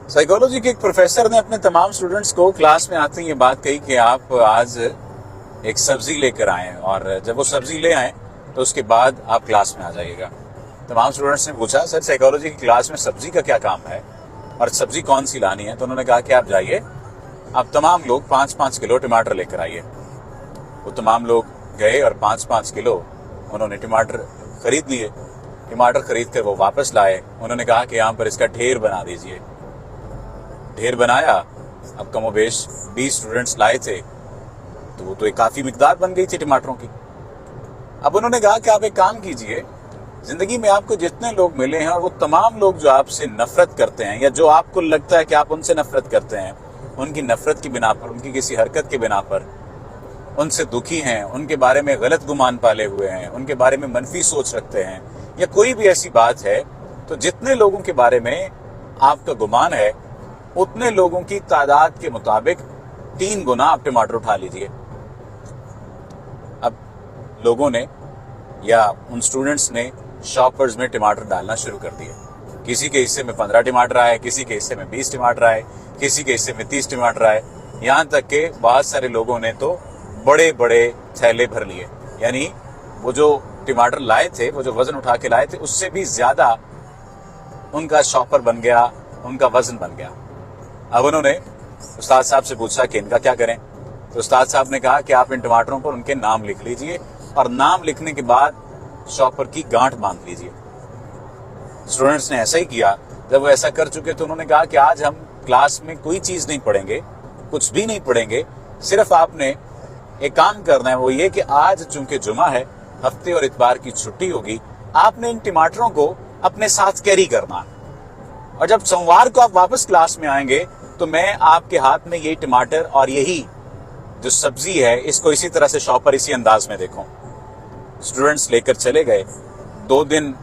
Psychology के एक professor ने अपने तमाम स्टूडेंट्स को क्लास में आते ही ये बात कही कि आप आज एक सब्जी लेकर आए और जब वो सब्जी ले आए तो उसके बाद आप क्लास में आ जाइएगा। तमाम स्टूडेंट्स ने पूछा, सर साइकोलॉजी की क्लास में सब्जी का क्या काम है और सब्जी कौन सी लानी है? तो उन्होंने कहा कि आप जाइए, आप तमाम लोग 5-5 किलो टमाटर लेकर आइए। वो तमाम लोग गए और 5-5 किलो उन्होंने टमाटर खरीद लिए। टमाटर खरीद कर वो वापस लाए। उन्होंने कहा कि यहाँ पर इसका ढेर बना दीजिए। ढेर बनाया। अब कमोबेश 20 स्टूडेंट्स लाए थे तो वो तो एक काफी मिकदार बन गई थी टमाटरों की। अब उन्होंने कहा कि आप एक काम कीजिए, जिंदगी में आपको जितने लोग मिले हैं और वो तमाम लोग जो आपसे नफरत करते हैं या जो आपको लगता है कि आप उनसे नफरत करते हैं, उनकी नफरत की बिना पर, उनकी किसी हरकत की बिना पर उनसे दुखी हैं, उनके बारे में गलत गुमान पाले हुए हैं, उनके बारे में मनफी सोच रखते हैं या कोई भी ऐसी बात है, तो जितने लोगों के बारे में आपका गुमान है उतने लोगों की तादाद के मुताबिक 3 गुना आप टमाटर उठा लीजिए। अब लोगों ने या उन स्टूडेंट्स ने शॉपर्स में टमाटर डालना शुरू कर दिए। किसी के हिस्से में 15 टमाटर आए, किसी के हिस्से में 20 टमाटर आए, किसी के हिस्से में 30 टमाटर आए, यहाँ तक के बहुत सारे लोगों ने तो बड़े बड़े थैले भर लिए। यानी वो जो टमाटर लाए थे, वो जो वजन उठा के लाए थे, उससे भी ज्यादा उनका शॉपर बन गया, उनका वजन बन गया। अब उन्होंने उस्ताद साहब से पूछा कि इनका क्या करें? तो उस्ताद साहब ने कहा कि आप इन टमाटरों पर उनके नाम लिख लीजिए और नाम लिखने के बाद शॉपर की गांठ बांध लीजिए। स्टूडेंट्स ने ऐसा ही किया। जब वो ऐसा कर चुके तो उन्होंने कहा कि आज हम क्लास में कोई चीज नहीं पढ़ेंगे, कुछ भी नहीं पढ़ेंगे, सिर्फ आपने एक काम करना है, वो ये कि आज चूंकि जुमा है, हफ्ते और इतवार की छुट्टी होगी, आपने इन टमाटरों को अपने साथ कैरी करना है और जब सोमवार को आप वापस क्लास में आएंगे तो मैं आपके हाथ में यही टमाटर और यही जो सब्जी है इसको इसी तरह से शॉपर इसी अंदाज में देखो। स्टूडेंट्स लेकर चले गए। 2 दिन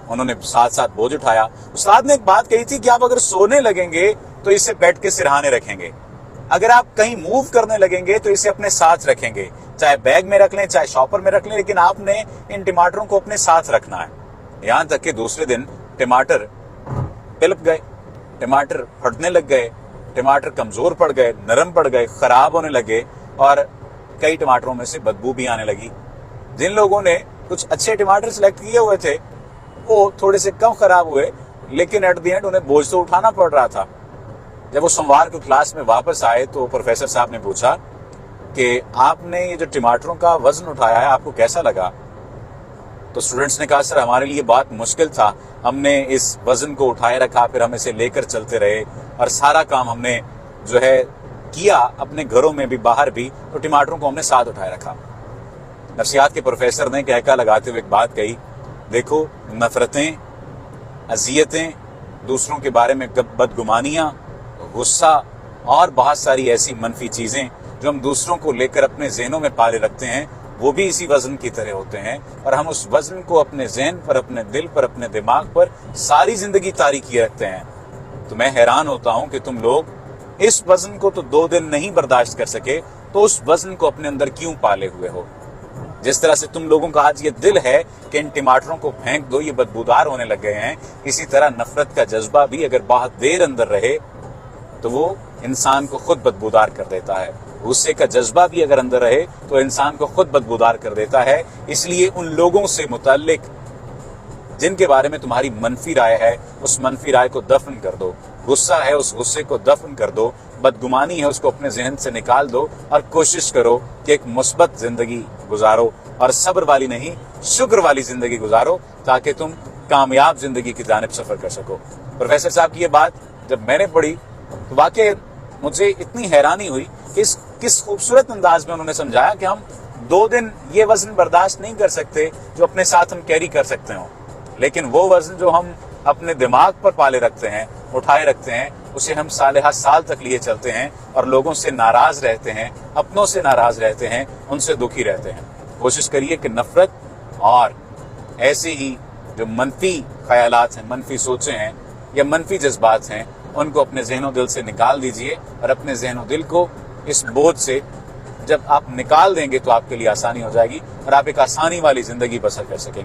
उन्होंने साथ साथ बोझ उठाया। उस्ताद ने एक बात कही थी कि आप अगर सोने लगेंगे तो इसे बेड के सिरहाने रखेंगे, अगर आप कहीं मूव करने लगेंगे तो इसे अपने साथ रखेंगे, चाहे बैग में रख लें चाहे शॉपर में रख लें, लेकिन आपने इन टमाटरों को अपने साथ रखना है। यहां तक कि दूसरे दिन टमाटर पिलप गए, टमाटर फटने लग गए, टमाटर कमजोर पड़ गए, नरम पड़ गए, खराब होने लगे और कई टमाटरों में से बदबू भी आने लगी। जिन लोगों ने कुछ अच्छे टमाटर सिलेक्ट किए हुए थे वो थोड़े से कम खराब हुए, लेकिन एट द एंड उन्हें बोझ तो उठाना पड़ रहा था। जब वो सोमवार को क्लास में वापस आए तो प्रोफेसर साहब ने पूछा कि आपने ये जो टमाटरों का वजन उठाया है आपको कैसा लगा? तो स्टूडेंट्स ने कहा, सर हमारे लिए बहुत मुश्किल था, हमने इस वजन को उठाए रखा, फिर हम इसे लेकर चलते रहे और सारा काम हमने जो है किया अपने घरों में भी बाहर भी, तो टमाटरों को हमने साथ उठाए रखा। नफ्सियात के प्रोफेसर ने कहका लगाते हुए एक बात कही, देखो नफरतें, अजियतें, दूसरों के बारे में बदगुमानियां, गुस्सा और बहुत सारी ऐसी मनफी चीजें जो हम दूसरों को लेकर अपने ज़हनों में पाले रखते हैं, वो भी इसी वजन की तरह होते हैं और हम उस वजन को अपने ज़हन पर, अपने दिल पर, अपने दिमाग पर सारी जिंदगी तारी किए रखते हैं। तो मैं हैरान होता हूं कि तुम लोग इस वजन को तो 2 दिन नहीं बर्दाश्त कर सके, तो उस वजन को अपने अंदर क्यों पाले हुए हो? जिस तरह से तुम लोगों का आज ये दिल है कि इन टमाटरों को फेंक दो, ये बदबूदार होने लग गए हैं, इसी तरह नफरत का जज्बा भी अगर बहुत देर अंदर रहे तो वो इंसान को खुद बदबूदार कर देता है। गुस्से का जज्बा भी अगर अंदर रहे तो इंसान को खुद बदबूदार कर देता है। इसलिए उन लोगों से मुताल्लिक जिनके बारे में तुम्हारी मनफी राय है, उस मनफी राय को दफन कर दो। गुस्सा है, उस गुस्से को दफन कर दो। बदगुमानी है, उसको अपने जहन से निकाल दो और कोशिश करो कि एक मुस्बत जिंदगी गुजारो और सब्र वाली नहीं, शुक्र वाली जिंदगी गुजारो, ताकि तुम कामयाब जिंदगी की जानिब सफर कर सको। प्रोफेसर साहब की ये बात जब मैंने पढ़ी तो वाकई मुझे इतनी हैरानी हुई कि किस खूबसूरत अंदाज में उन्होंने समझाया कि हम 2 दिन ये वजन बर्दाश्त नहीं कर सकते जो अपने साथ हम कैरी कर सकते हो, लेकिन वो वजन जो हम अपने दिमाग पर पाले रखते हैं, उठाए रखते हैं, उसे हम साल तक लिए चलते हैं और लोगों से नाराज रहते हैं, अपनों से नाराज रहते हैं, उनसे दुखी रहते हैं। कोशिश करिए कि नफरत और ऐसे ही जो मनफी ख्यालात हैं, मनफी सोचें हैं या मनफी जज्बात हैं, उनको अपने ज़हनो दिल से निकाल दीजिए और अपने ज़हनो दिल को इस बोझ से जब आप निकाल देंगे तो आपके लिए आसानी हो जाएगी और आप एक आसानी वाली जिंदगी बसर कर सकेंगे।